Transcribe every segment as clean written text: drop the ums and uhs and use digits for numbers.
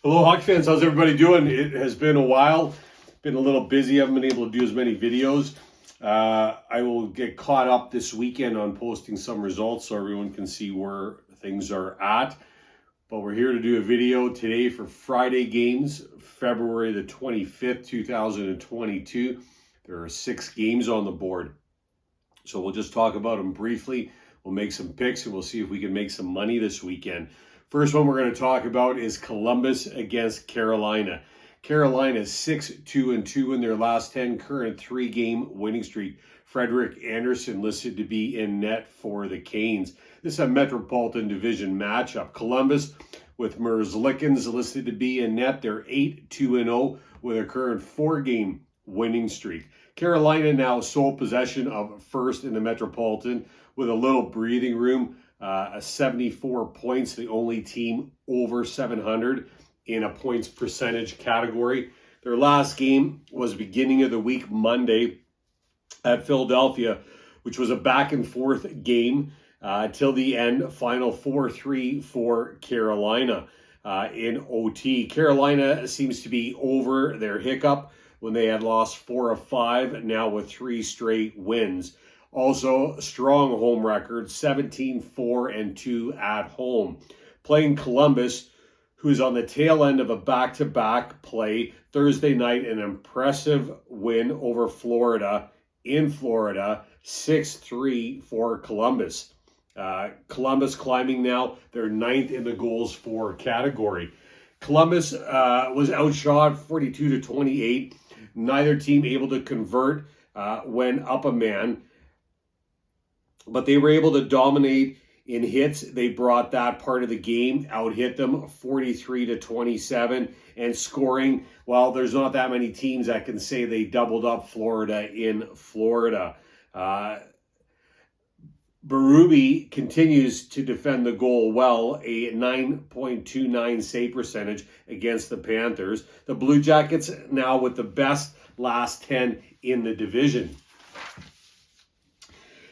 Hello, Hockey fans. How's everybody doing? It has been a while. Been a little busy. Haven't been able to do as many videos. I will get caught up this weekend on posting some results so everyone can see where things are at. But we're here to do a video today for Friday games, February the 25th, 2022. There are 6 games on the board. So we'll just talk about them briefly. We'll make some picks and we'll see if we can make some money this weekend. First one we're going to talk about is Columbus against Carolina. Carolina is 6-2-2 in their last 10, current 3-game winning streak. Frederik Andersen listed to be in net for the Canes. This is a Metropolitan Division matchup. Columbus with Merzlikins listed to be in net. They're 8-2-0 with a current 4-game winning streak. Carolina now sole possession of first in the Metropolitan with a little breathing room. 74 points, the only team over 700 in a points percentage category. Their last game was beginning of the week, Monday, at Philadelphia, which was a back and forth game till the end. Final 4-3 for Carolina in OT. Carolina seems to be over their hiccup when they had lost 4 of 5, now with 3 straight wins. Also, strong home record, 17-4-2 at home. Playing Columbus, who's on the tail end of a back-to-back play. Thursday night, an impressive win over Florida, in Florida, 6-3 for Columbus. Columbus climbing now, they're 9th in the goals for category. Columbus was outshot 42-28. Neither team able to convert when up a man. But they were able to dominate in hits. They brought that part of the game, out-hit them 43-27, and scoring. Well, there's not that many teams that can say they doubled up Florida in Florida. Berube continues to defend the goal well, a 9.29 save percentage against the Panthers. The Blue Jackets now with the best last 10 in the division.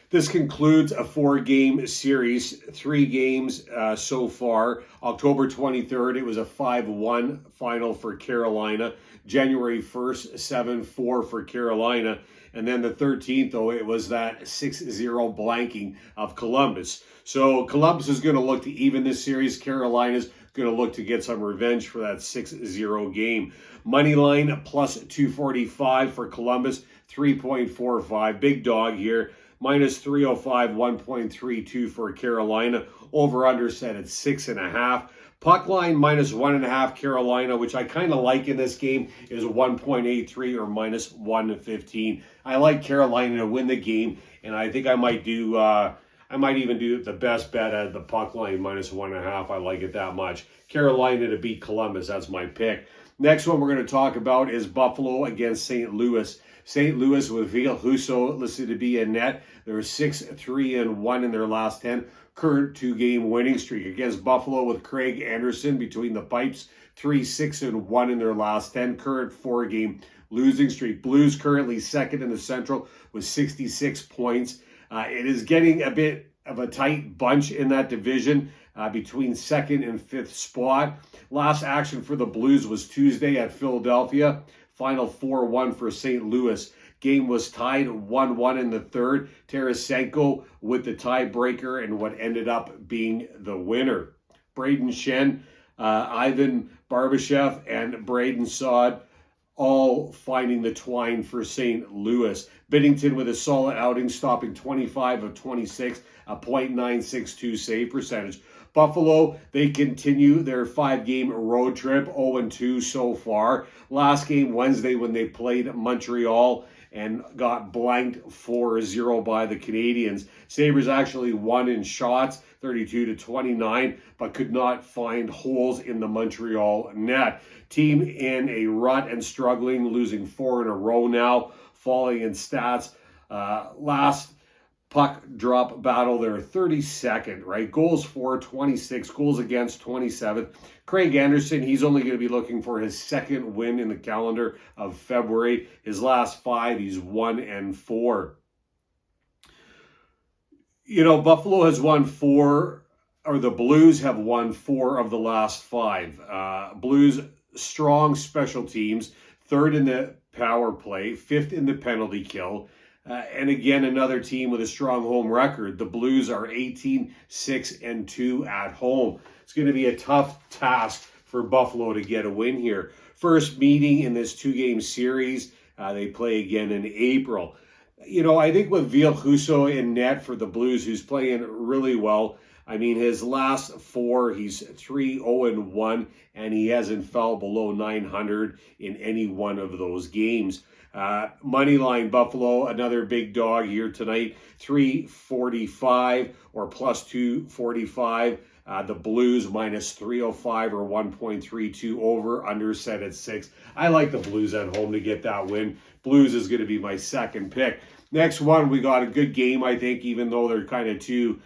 This concludes a 4-game series, 3 games so far. October 23rd, it was a 5-1 final for Carolina. January 1st, 7-4 for Carolina. And then the 13th, though, it was that 6-0 blanking of Columbus. So Columbus is going to look to even this series. Carolina's going to look to get some revenge for that 6-0 game. Money line plus 245 for Columbus, 3.45. Big dog here. Minus 305, 1.32 for Carolina. Over-under set at 6.5. Puck line minus 1.5 Carolina, which I kind of like in this game, is 1.83 or minus 115. I like Carolina to win the game, and I think I might do. I might even do the best bet at the puck line minus 1.5. I like it that much. Carolina to beat Columbus. That's my pick. Next one we're going to talk about is Buffalo against St. Louis. St. Louis with Ville Husso listed to be in net. They're 6-3-1 in their last 10. Current 2-game winning streak against Buffalo with Craig Anderson between the pipes. 3-6-1 in their last 10. Current 4-game losing streak. Blues currently second in the Central with 66 points. It is getting a bit of a tight bunch in that division between 2nd and 5th spot. Last action for the Blues was Tuesday at Philadelphia. Final 4-1 for St. Louis. Game was tied 1-1 in the third. Tarasenko with the tiebreaker and what ended up being the winner. Braden Shen, Ivan Barbashev, and Braden Saad all finding the twine for St. Louis. Binnington with a solid outing, stopping 25 of 26, a .962 save percentage. Buffalo, they continue their 5-game road trip, 0-2 so far. Last game Wednesday when they played Montreal and got blanked 4-0 by the Canadiens. Sabres actually won in shots, 32-29, but could not find holes in the Montreal net. Team in a rut and struggling, losing 4 in a row now, falling in stats. Last puck drop battle, they're 32nd, right? Goals for 26, goals against 27. Craig Anderson, he's only going to be looking for his 2nd win in the calendar of February. His last 5, he's 1-4. You know, Buffalo has won 4 the Blues have won 4 of the last 5. Blues strong special teams, 3rd in the power play, 5th in the penalty kill. And again, another team with a strong home record. The Blues are 18-6-2 at home. It's going to be a tough task for Buffalo to get a win here. First meeting in this 2-game series. They play again in April. I think with Ville in net for the Blues, who's playing really well. I mean, his last 4, he's 3-0-1, and he hasn't fell below 900 in any one of those games. Moneyline Buffalo, another big dog here tonight, 345 or plus 245. The Blues minus 305 or 1.32 over, under set at 6. I like the Blues at home to get that win. Blues is going to be my second pick. Next one, we got a good game, I think, even though they're kind of two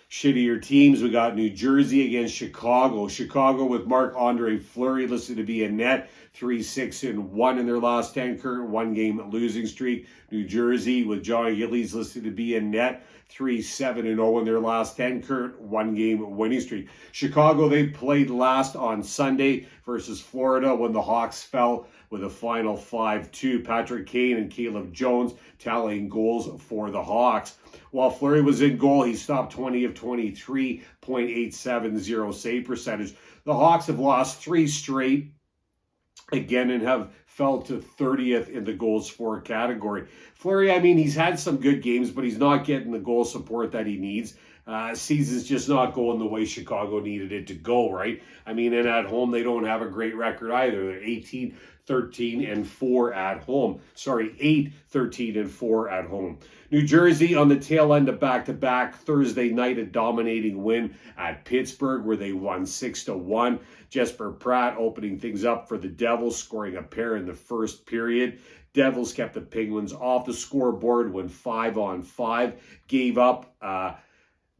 shittier teams. We got New Jersey against Chicago. Chicago with Marc-Andre Fleury listed to be in net, 3-6-1 in their last 10, current 1-game losing streak. New Jersey with John Gillies listed to be in net, 3-7-0 in their last 10, current 1-game winning streak. Chicago, they played last on Sunday versus Florida when the Hawks fell with a final 5-2. Patrick Kane and Caleb Jones tallying goals for the Hawks. While Fleury was in goal, he stopped 20 of 23, .870 save percentage. The Hawks have lost 3 straight again and have fell to 30th in the goals for category. Fleury, I mean, he's had some good games, but he's not getting the goal support that he needs. Season's just not going the way Chicago needed it to go, right? I mean, and at home, they don't have a great record either. They're 18-13-4 at home. 8-13-4 at home. New Jersey on the tail end of back-to-back. Thursday night, a dominating win at Pittsburgh where they won 6-1. Jesper Pratt opening things up for the Devils, scoring a pair in the first period. Devils kept the Penguins off the scoreboard, went 5-on-5, gave up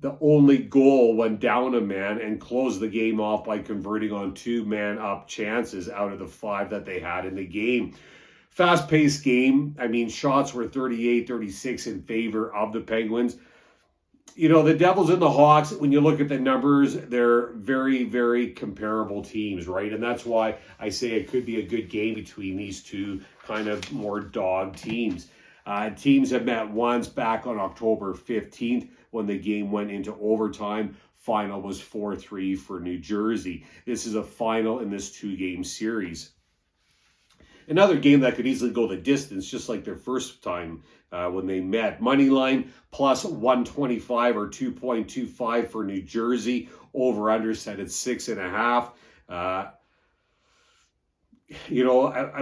the only goal when down a man, and closed the game off by converting on 2-man-up chances out of the 5 that they had in the game. Fast-paced game. I mean, shots were 38-36 in favor of the Penguins. The Devils and the Hawks, when you look at the numbers, they're very, very comparable teams, right? And that's why I say it could be a good game between these two kind of more dog teams. Teams have met once back on October 15th when the game went into overtime. Final was 4-3 for New Jersey. This is a final in this 2-game series. Another game that could easily go the distance, just like their first time when they met. Moneyline plus 125 or 2.25 for New Jersey. Over-under set at 6.5. I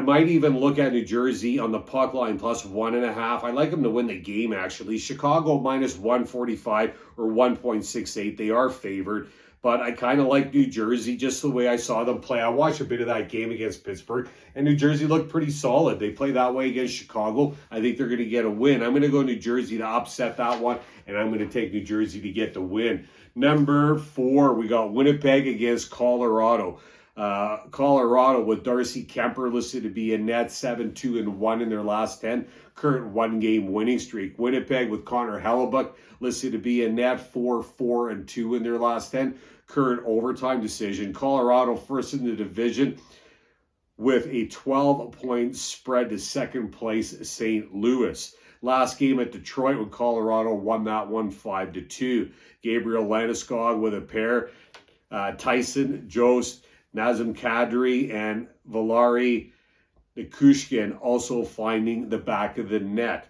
might even look at New Jersey on the puck line plus 1.5. I like them to win the game, actually. Chicago minus 145 or 1.68. They are favored. But I kind of like New Jersey just the way I saw them play. I watched a bit of that game against Pittsburgh, and New Jersey looked pretty solid. They play that way against Chicago. I think they're going to get a win. I'm going to go New Jersey to upset that one, and I'm going to take New Jersey to get the win. Number 4, we got Winnipeg against Colorado. Colorado with Darcy Kemper listed to be in net, 7-2-1 in their last 10. Current 1-game winning streak. Winnipeg with Connor Hellebuck listed to be in net, 4-4-2 in their last 10. Current overtime decision. Colorado first in the division with a 12-point spread to second place St. Louis. Last game at Detroit when Colorado won that one 5-2. Gabriel Landeskog with a pair. Tyson Jost, Nazem Kadri, and Valeri Nikushkin also finding the back of the net.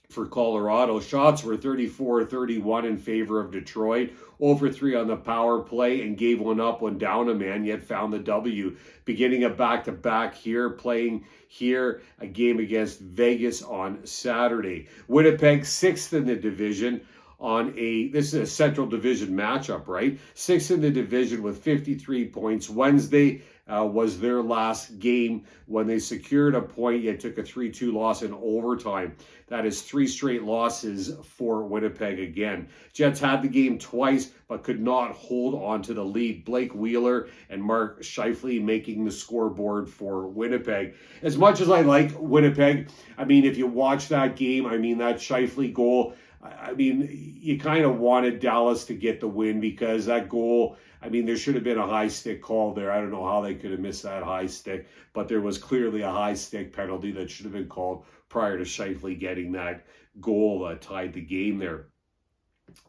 For Colorado, shots were 34-31 in favor of Detroit, over 3 on the power play, and gave one up when down a man, yet found the W. Beginning a back-to-back here, playing here a game against Vegas on Saturday. Winnipeg 6th in the division this is a Central Division matchup, right? 6th in the division with 53 points. Wednesday was their last game when they secured a point, yet took a 3-2 loss in overtime. That is 3 straight losses for Winnipeg again. Jets had the game twice, but could not hold on to the lead. Blake Wheeler and Mark Scheifele making the scoreboard for Winnipeg. As much as I like Winnipeg, I mean, if you watch that game, I mean, that Scheifele goal, I mean, you kind of wanted Dallas to get the win because that goal, I mean, there should have been a high stick call there. I don't know how they could have missed that high stick, but there was clearly a high stick penalty that should have been called prior to Scheifele getting that goal that tied the game there.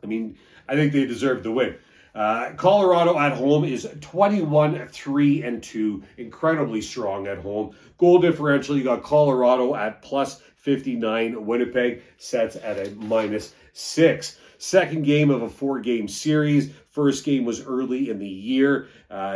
I mean, I think they deserve the win. Colorado at home is 21-3-2, incredibly strong at home. Goal differential, you got Colorado at plus 59. Winnipeg sets at a -6. Second game of a 4-game series. First game was early in the year,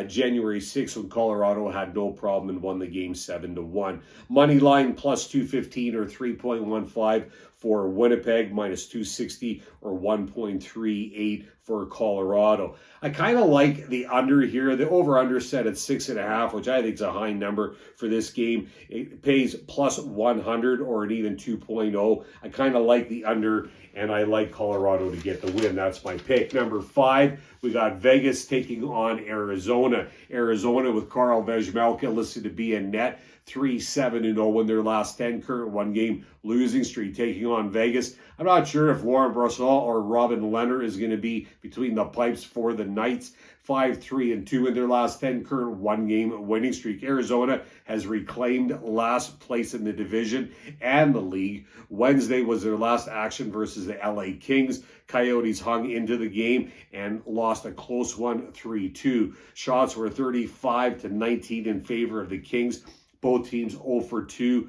January 6th, when Colorado had no problem and won the game 7-1. Money line plus 215 or 3.15 for Winnipeg, minus 260 or 1.38 for Colorado. I kind of like the under here. The over-under set at 6.5, which I think is a high number for this game. It pays plus 100 or an even 2.0. I kind of like the under, and I like Colorado to get the win. That's my pick. Number 5, we got Vegas taking on Arizona. Arizona with Carl Vejmelka listed to be in net. 3-7-0 in their last 10, current 1-game losing streak, taking on Vegas. I'm not sure if Laurent Brossoit or Robin Leonard is going to be between the pipes for the Knights. 5-3-2 in their last 10, current 1-game winning streak. Arizona has reclaimed last place in the division and the league. Wednesday was their last action versus the LA Kings. Coyotes hung into the game and lost a close one, 3-2. Shots were 35-19 in favor of the Kings. Both teams 0 for 2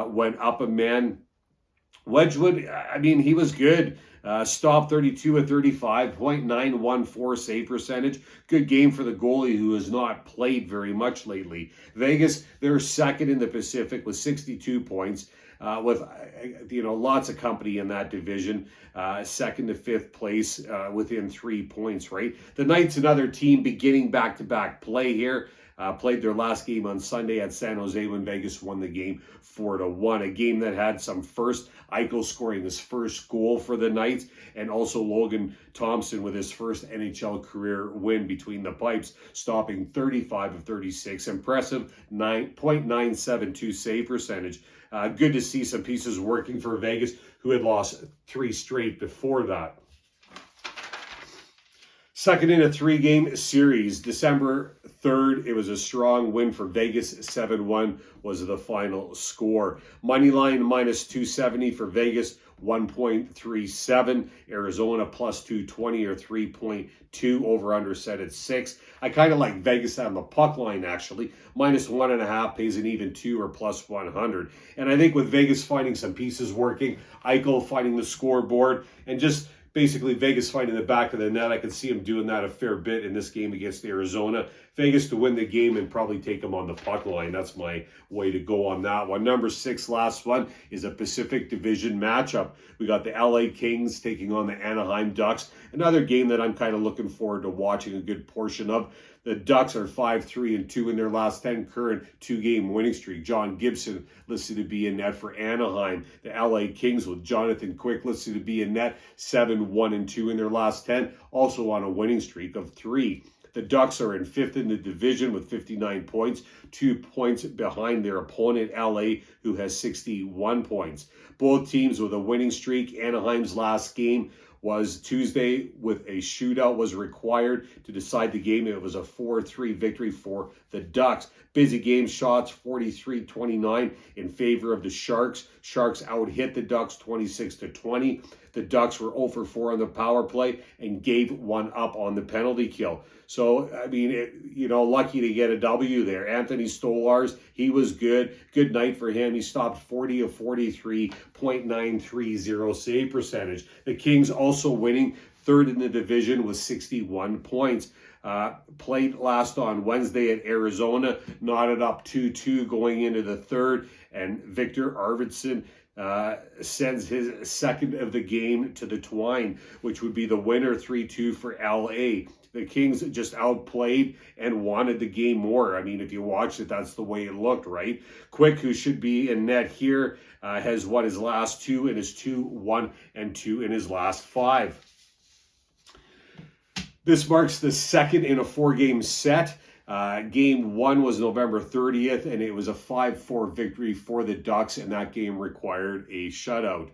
went up a man. Wedgwood, I mean, he was good. Stopped 32 of 35, .914 save percentage. Good game for the goalie who has not played very much lately. Vegas, they're second in the Pacific with 62 points. With lots of company in that division, second to fifth place within 3 points, right? The Knights, another team beginning back-to-back play here. Played their last game on Sunday at San Jose when Vegas won the game 4-1. A game that had some first. Eichel scoring his first goal for the Knights, and also Logan Thompson with his first NHL career win between the pipes, stopping 35 of 36. Impressive 9.972 save percentage. Good to see some pieces working for Vegas, who had lost 3 straight before that. Second in a 3-game series, December 3rd, it was a strong win for Vegas. 7-1 was the final score. Money line minus 270 for Vegas, 1.37. Arizona plus 220 or 3.2. Over under set at 6. I kind of like Vegas on the puck line, actually. Minus 1.5 pays an even 2 or plus 100. And I think with Vegas finding some pieces working, Eichel finding the scoreboard, and just basically Vegas finding the back of the net, I could see him doing that a fair bit in this game against Arizona. Vegas to win the game and probably take them on the puck line. That's my way to go on that one. Number 6, last one, is a Pacific Division matchup. We got the LA Kings taking on the Anaheim Ducks. Another game that I'm kind of looking forward to watching a good portion of. The Ducks are 5-3-2 in their last 10, current 2-game winning streak. John Gibson listed to be in net for Anaheim. The LA Kings with Jonathan Quick listed to be in net, 7-1-2 in their last 10, also on a winning streak of 3. The Ducks are in 5th in the division with 59 points, 2 points behind their opponent, LA, who has 61 points. Both teams with a winning streak. Anaheim's last game was Tuesday with a shootout was required to decide the game. It was a 4-3 victory for the Ducks. Busy game, shots 43-29 in favor of the Sharks. Sharks out-hit the Ducks 26-20. The Ducks were 0 for 4 on the power play and gave one up on the penalty kill. So, I mean, lucky to get a W there. Anthony Stolarz, he was good. Good night for him. He stopped 40 of 43, .930 save percentage. The Kings also winning, 3rd in the division with 61 points. Played last on Wednesday at Arizona, knotted up 2-2 going into the 3rd, and Victor Arvidsson sends his second of the game to the twine, which would be the winner, 3-2 for LA. The Kings just outplayed and wanted the game more. I mean, if you watched it, that's the way it looked, right? Quick, who should be in net here, has won his last 2 and is 2-1-2 in his last 5. This marks the second in a 4-game set. Game 1 was November 30th, and it was a 5-4 victory for the Ducks, and that game required a shootout.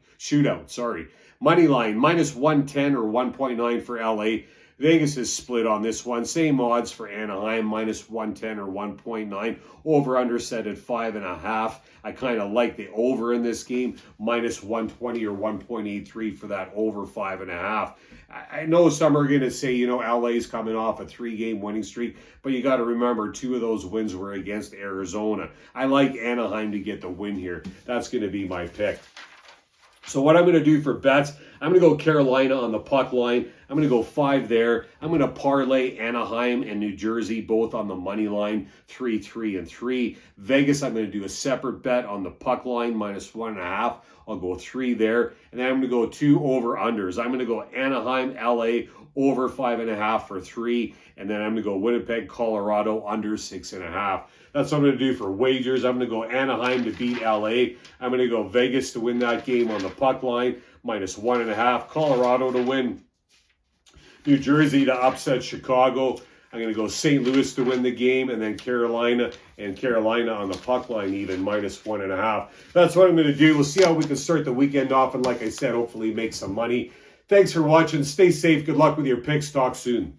Money line, minus 110 or 1.9 for LA. Vegas is split on this one. Same odds for Anaheim, minus 110 or 1.9. Over under set at 5.5. I kind of like the over in this game, minus 120 or 1.83 for that over 5.5. I know some are going to say, LA's coming off a 3-game winning streak, but you got to remember 2 of those wins were against Arizona. I like Anaheim to get the win here. That's going to be my pick. So what I'm going to do for bets, I'm going to go Carolina on the puck line. I'm going to go 5 there. I'm going to parlay Anaheim and New Jersey, both on the money line, 3, 3, and 3. Vegas, I'm going to do a separate bet on the puck line, minus 1.5. I'll go 3 there. And then I'm going to go 2 over-unders. I'm going to go Anaheim, LA, over 5.5 for 3. And then I'm going to go Winnipeg, Colorado, under 6.5. That's what I'm going to do for wagers. I'm going to go Anaheim to beat LA. I'm going to go Vegas to win that game on the puck line, minus 1.5. Colorado to win. New Jersey to upset Chicago. I'm going to go St. Louis to win the game, and then Carolina on the puck line even, minus 1.5. That's what I'm going to do. We'll see how we can start the weekend off, and like I said, hopefully make some money. Thanks for watching. Stay safe. Good luck with your picks. Talk soon.